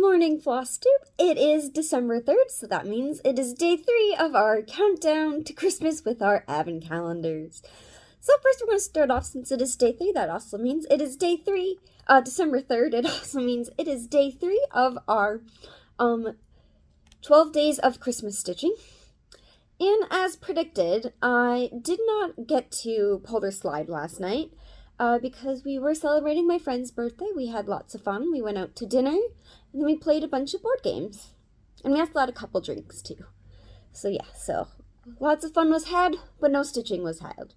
morning, FlossTube. It is December 3rd, so that means it is day 3 of our countdown to Christmas with our advent calendars. So first we're going to start off, since it is day 3, that also means it is day 3, December 3rd. It also means it is day 3 of our 12 days of Christmas stitching. And as predicted, I did not get to Polar Slide last night. Because we were celebrating my friend's birthday. We had lots of fun. We went out to dinner, and then we played a bunch of board games. And we also had a couple drinks, too. So yeah, lots of fun was had, but no stitching was had.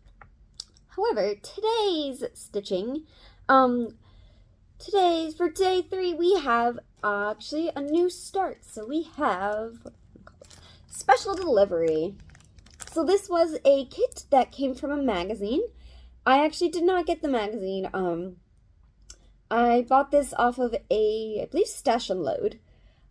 However, today's stitching, for day 3, we have actually a new start. So we have special delivery. So this was a kit that came from a magazine. I actually did not get the magazine. I bought this off of I believe, Stash and Load.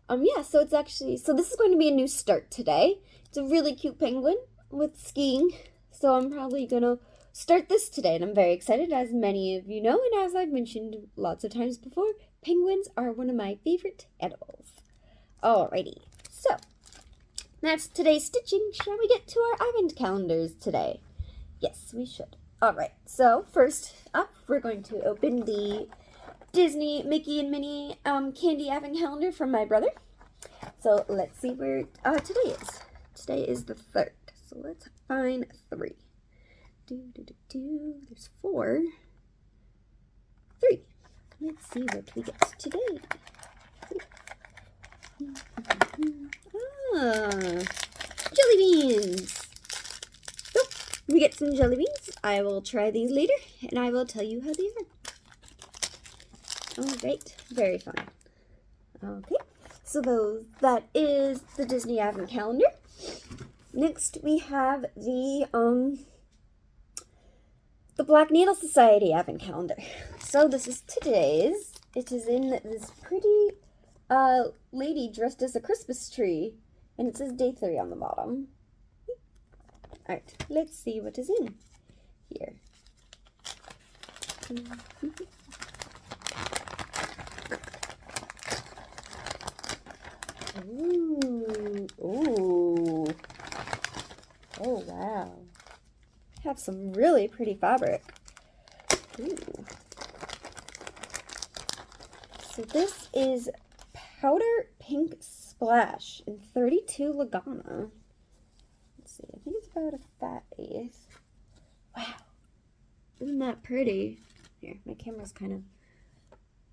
So this is going to be a new start today. It's a really cute penguin with skiing. So I'm probably going to start this today, and I'm very excited, as many of you know, and as I've mentioned lots of times before, penguins are one of my favorite animals. Alrighty, so that's today's stitching. Shall we get to our advent calendars today? Yes, we should. Alright, so first up, we're going to open the Disney Mickey and Minnie candy advent calendar from my brother. So let's see where today is. Today is the 3rd, so let's find 3. There's 4. 3. Let's see what we get today. Jelly beans! We get some jelly beans. I will try these later, and I will tell you how these are. Alright, very fun. Okay, so that is the Disney Advent Calendar. Next, we have the Black Needle Society Advent Calendar. So this is today's. It is in this pretty lady dressed as a Christmas tree, and it says day 3 on the bottom. Alright, let's see what is in here. Ooh. Oh, wow. Have some really pretty fabric. Ooh. So this is Powder Pink Splash in 32 Lagana. I think it's about a fat 8th. Wow. Isn't that pretty? Here, my camera's kind of...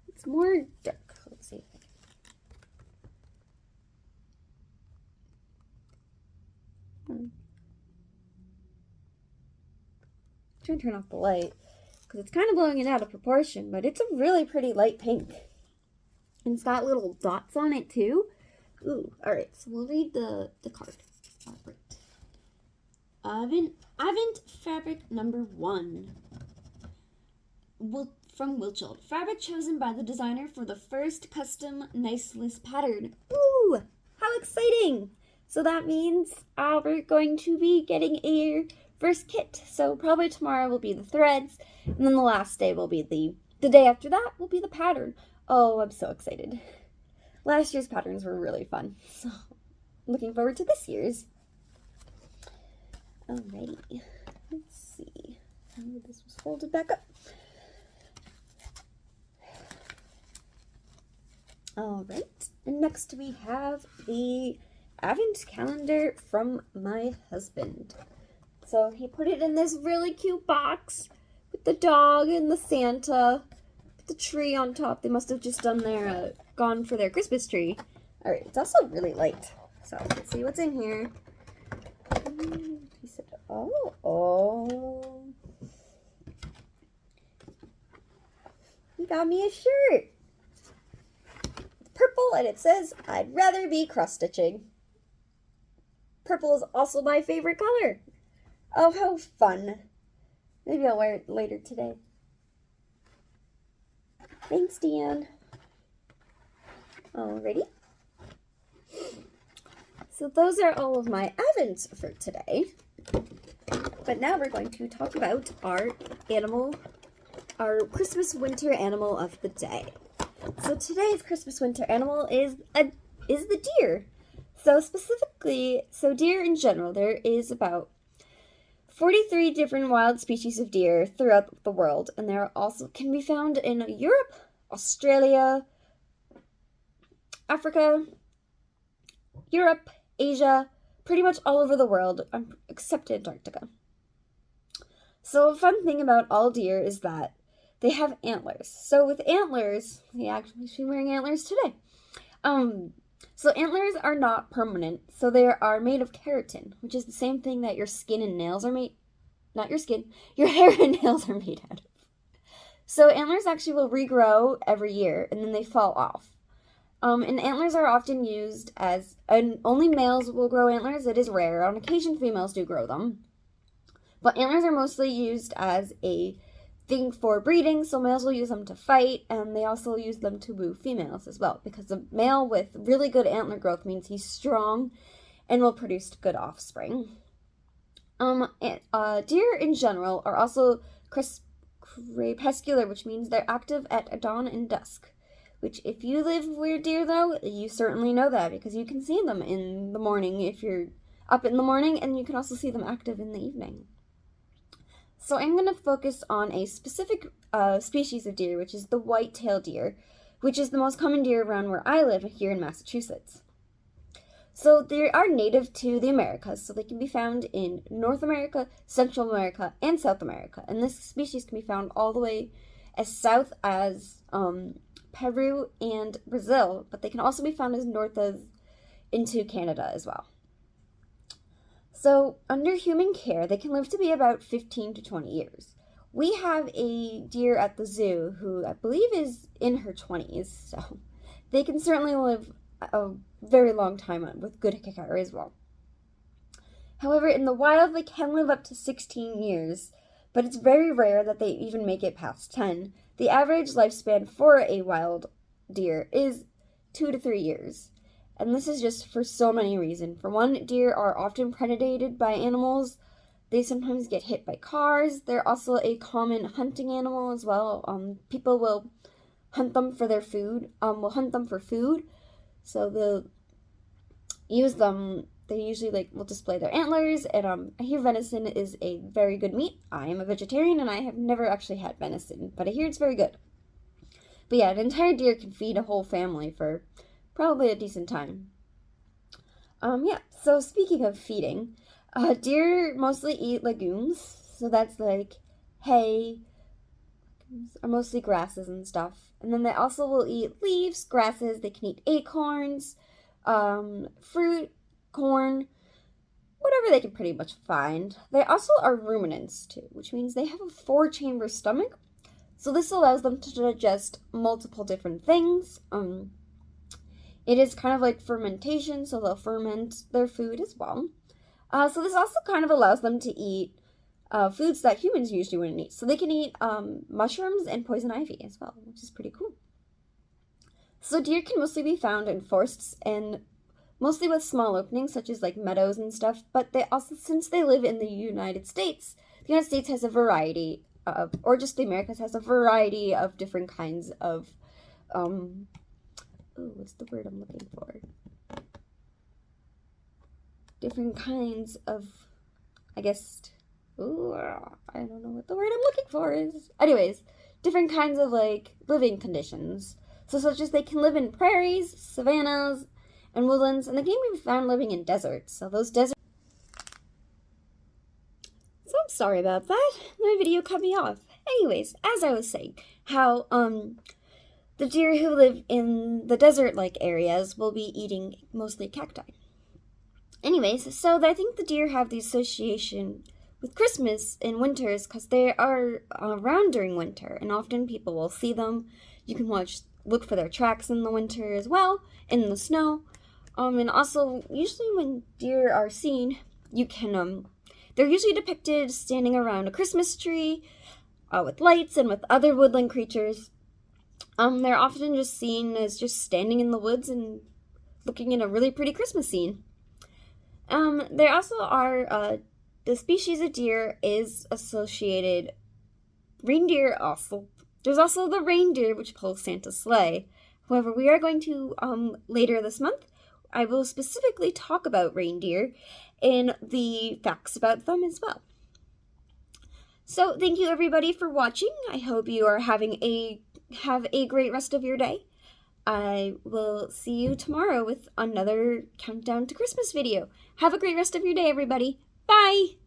It's more dark. Let's see. I'm trying to turn off the light, because it's kind of blowing it out of proportion, but it's a really pretty light pink. And it's got little dots on it, too. Ooh, alright, so we'll read the card. Alright. Advent fabric number 1. From Wilchild. Fabric chosen by the designer for the first custom Niceless pattern. Ooh, how exciting! So that means we're going to be getting a first kit. So probably tomorrow will be the threads, and then the last day will be the day after that will be the pattern. Oh, I'm so excited. Last year's patterns were really fun. So looking forward to this year's. Alrighty, let's see. This was folded back up. Alright, and next we have the Advent Calendar from my husband. So he put it in this really cute box with the dog and the Santa, with the tree on top. They must have just gone for their Christmas tree. Alright, it's also really light. So let's see what's in here. He said, oh. He got me a shirt. It's purple, and it says, I'd rather be cross-stitching. Purple is also my favorite color. Oh, how fun. Maybe I'll wear it later today. Thanks, Dan. Alrighty. So those are all of my advents for today. But now we're going to talk about our Christmas winter animal of the day. So today's Christmas winter animal is the deer. So specifically, deer in general, there is about 43 different wild species of deer throughout the world, and there also can be found in Europe, Australia, Africa, Europe, Asia, pretty much all over the world, except Antarctica. So a fun thing about all deer is that they have antlers. So with antlers, we actually should be wearing antlers today. So antlers are not permanent, so they are made of keratin, which is the same thing that your skin and nails are made, not your skin, your hair and nails are made out of. So antlers actually will regrow every year, and then they fall off. And antlers are often used and only males will grow antlers. It is rare. On occasion, females do grow them. But antlers are mostly used as a thing for breeding, so males will use them to fight, and they also use them to woo females as well, because a male with really good antler growth means he's strong and will produce good offspring. Deer in general are also crepuscular, which means they're active at dawn and dusk. Which, if you live where deer, though, you certainly know that, because you can see them in the morning if you're up in the morning, and you can also see them active in the evening. So I'm going to focus on a specific species of deer, which is the white-tailed deer, which is the most common deer around where I live here in Massachusetts. So they are native to the Americas, so they can be found in North America, Central America, and South America. And this species can be found all the way as south as Peru and Brazil, but they can also be found as north as into Canada as well. So, under human care, they can live to be about 15 to 20 years. We have a deer at the zoo who I believe is in her 20s, so they can certainly live a very long time with good care as well. However, in the wild, they can live up to 16 years, but it's very rare that they even make it past 10. The average lifespan for a wild deer is 2 to 3 years. And this is just for so many reasons. For one, deer are often predated by animals. They sometimes get hit by cars. They're also a common hunting animal as well. People will hunt them for their food. Will hunt them for food. So they'll use them. They usually will display their antlers. And I hear venison is a very good meat. I am a vegetarian and I have never actually had venison, but I hear it's very good. But yeah, an entire deer can feed a whole family for probably a decent time. So speaking of feeding, deer mostly eat legumes, so that's like hay, or mostly grasses and stuff. And then they also will eat leaves, grasses, they can eat acorns, fruit, corn, whatever they can pretty much find. They also are ruminants too, which means they have a 4-chamber stomach, so this allows them to digest multiple different things. It is kind of like fermentation, so they'll ferment their food as well. So this also kind of allows them to eat foods that humans usually wouldn't eat. So they can eat mushrooms and poison ivy as well, which is pretty cool. So deer can mostly be found in forests and mostly with small openings, such as like meadows and stuff. But they also, since they live in the United States has a variety of, or just the Americas has a variety of different kinds of what's the word I'm looking for? Different kinds of, I don't know what the word I'm looking for is. Anyways, different kinds of living conditions. So such as they can live in prairies, savannas, and woodlands, and they can even be found living in deserts. So those deserts. So I'm sorry about that. My video cut me off. Anyways, as I was saying, how the deer who live in the desert-like areas will be eating mostly cacti. Anyways, so I think the deer have the association with Christmas in winters because they are around during winter, and often people will see them. You can look for their tracks in the winter as well, in the snow. And also, usually when deer are seen, you can, they're usually depicted standing around a Christmas tree with lights and with other woodland creatures. They're often just seen as just standing in the woods and looking at a really pretty Christmas scene. There also are, the species of deer is associated, reindeer also. There's also the reindeer, which pulls Santa's sleigh. However, we are going to, later this month, I will specifically talk about reindeer in the facts about them as well. So thank you everybody for watching. I hope you are have a great rest of your day. I will see you tomorrow with another countdown to Christmas video. Have a great rest of your day, everybody. Bye!